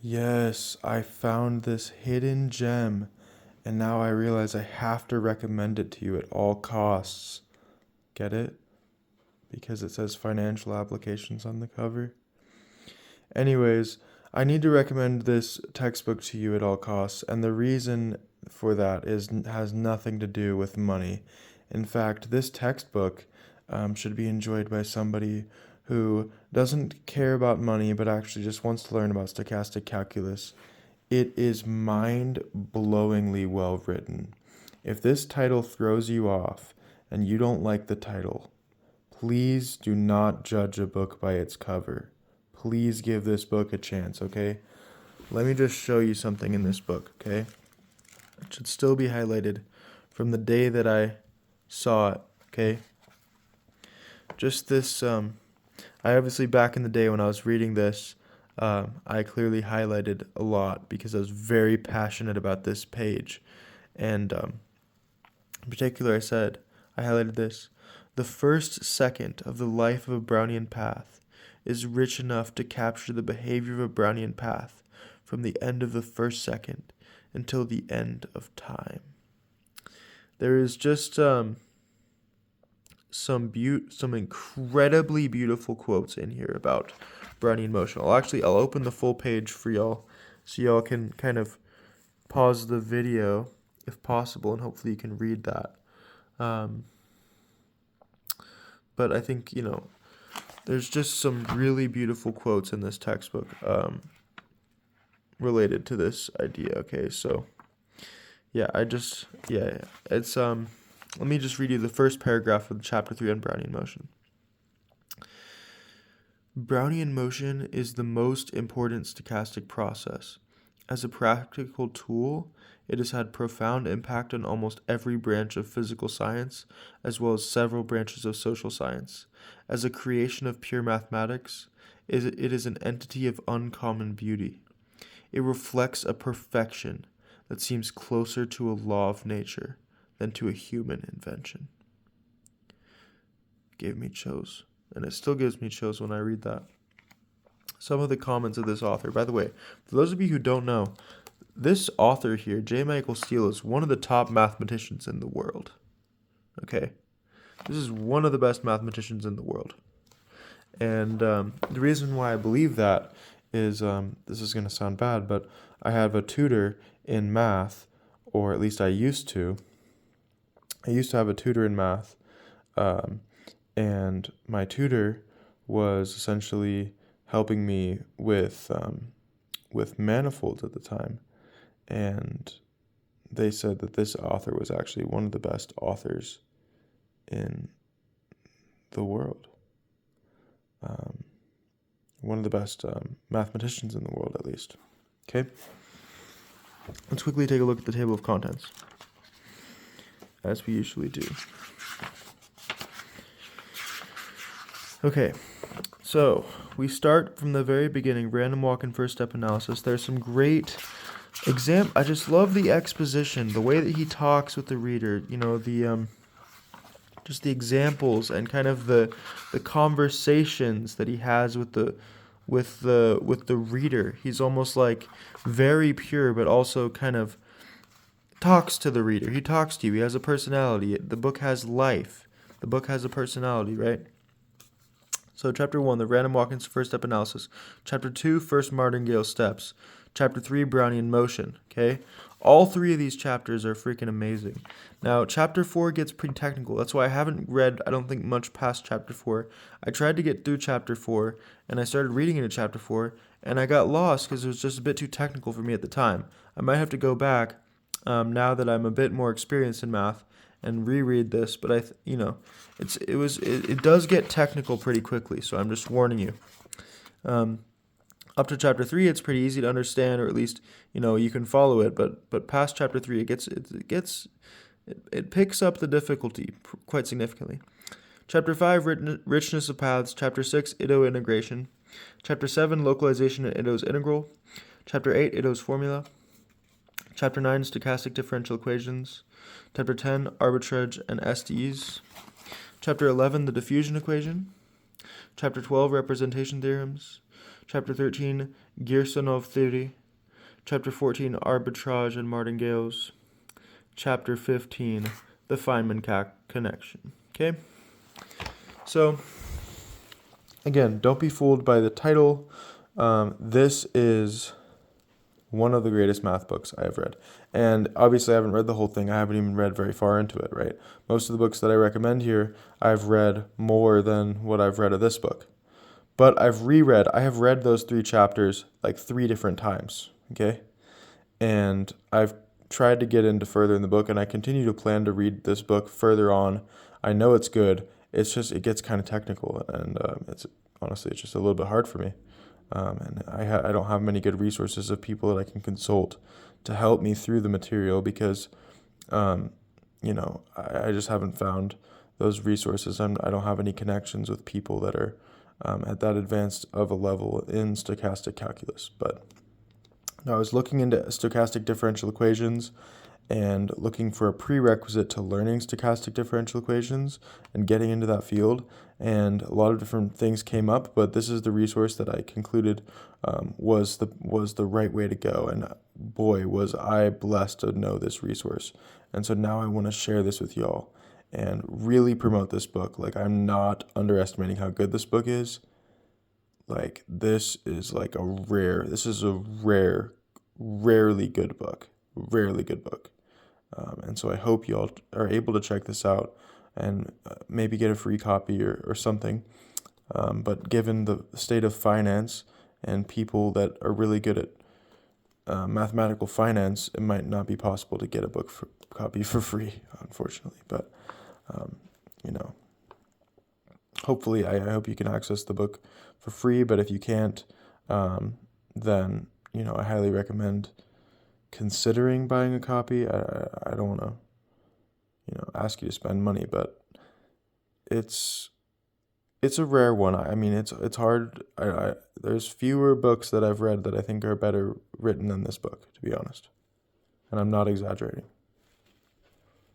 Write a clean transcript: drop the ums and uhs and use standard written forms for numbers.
Yes, I found this hidden gem, and now I realize I have to recommend it to you at all costs. Get it? Because it says financial applications on the cover. Anyways, I need to recommend this textbook to you at all costs, and the reason for that is has nothing to do with money. In fact, this textbook should be enjoyed by somebody who doesn't care about money but actually just wants to learn about stochastic calculus. It is mind blowingly well written. If this title throws you off and you don't like the title, please do not judge a book by its cover. Please give this book a chance, okay? Let me just show you something in this book, okay? It should still be highlighted from the day that I saw it, okay? Just this, I obviously, back in the day when I was reading this, I clearly highlighted a lot because I was very passionate about this page. And in particular, I highlighted this. The first second of the life of a Brownian path is rich enough to capture the behavior of a Brownian path from the end of the first second until the end of time. There is just some incredibly beautiful quotes in here about Brownian motion. I'll open the full page for y'all so y'all can kind of pause the video if possible, and hopefully you can read that. But I think, there's just some really beautiful quotes in this textbook related to this idea. Okay, so it's let me just read you the first paragraph of chapter 3 on Brownian motion. Brownian motion is the most important stochastic process. As a practical tool, it has had profound impact on almost every branch of physical science, as well as several branches of social science. As a creation of pure mathematics, it is an entity of uncommon beauty. It reflects a perfection that seems closer to a law of nature than to a human invention. Gave me chills, and it still gives me chills when I read that. Some of the comments of this author, by the way, for those of you who don't know, this author here, J. Michael Steele, is one of the top mathematicians in the world. Okay? This is one of the best mathematicians in the world. And the reason why I believe that is, this is going to sound bad, but I have a tutor in math, or at least I used to. I used to have a tutor in math, and my tutor was essentially helping me with manifolds at the time. And they said that this author was actually one of the best authors in the world. One of the best mathematicians in the world, at least. Okay? Let's quickly take a look at the table of contents, as we usually do. Okay, so we start from the very beginning, random walk and first step analysis. There's some great I just love the exposition, the way that he talks with the reader, just the examples and kind of the conversations that he has with the reader. He's almost like very pure, but also kind of talks to the reader. He talks to you. He has a personality. The book has life. The book has a personality, right? So chapter 1, the random walk and first step analysis. Chapter 2, first martingale steps. Chapter 3, Brownian motion, okay? All three of these chapters are freaking amazing. Now, chapter 4 gets pretty technical. That's why I haven't read, I don't think, much past chapter 4. I tried to get through chapter 4, and I started reading into chapter 4, and I got lost because it was just a bit too technical for me at the time. I might have to go back now that I'm a bit more experienced in math and reread this, but it does get technical pretty quickly, so I'm just warning you. Up to chapter 3, it's pretty easy to understand, or at least you can follow it. But past chapter 3, it picks up the difficulty quite significantly. Chapter 5, richness of paths. Chapter 6, Ito integration. Chapter 7, localization and Ito's integral. Chapter 8, Ito's formula. Chapter 9, stochastic differential equations. Chapter 10, arbitrage and SDs. Chapter 11, the diffusion equation. Chapter 12, representation theorems. Chapter 13, Gersonov theory. Chapter 14, arbitrage and martingales. Chapter 15, the Feynman connection. Okay? So, again, don't be fooled by the title. This is one of the greatest math books I have read. And obviously I haven't read the whole thing. I haven't even read very far into it, right? Most of the books that I recommend here, I've read more than what I've read of this book. But I have read those 3 chapters like 3 different times, okay? And I've tried to get into further in the book, and I continue to plan to read this book further on. I know it's good. It's just, it gets kind of technical, and it's just a little bit hard for me. And I don't have many good resources of people that I can consult to help me through the material because, I just haven't found those resources. I don't have any connections with people that are at that advanced of a level in stochastic calculus. But I was looking into stochastic differential equations and looking for a prerequisite to learning stochastic differential equations and getting into that field. And a lot of different things came up, but this is the resource that I concluded was the right way to go. And boy, was I blessed to know this resource. And so now I want to share this with y'all and really promote this book. Like, I'm not underestimating how good this book is. Like, this is a rarely good book. Rarely good book. And so I hope y'all are able to check this out and maybe get a free copy or something. But given the state of finance and people that are really good at mathematical finance, it might not be possible to get a copy for free, unfortunately. But, hopefully, I hope you can access the book for free. But if you can't, then, I highly recommend considering buying a copy. I don't want to, ask you to spend money, but it's a rare one. I mean, it's hard. There's fewer books that I've read that I think are better written than this book, to be honest. And I'm not exaggerating.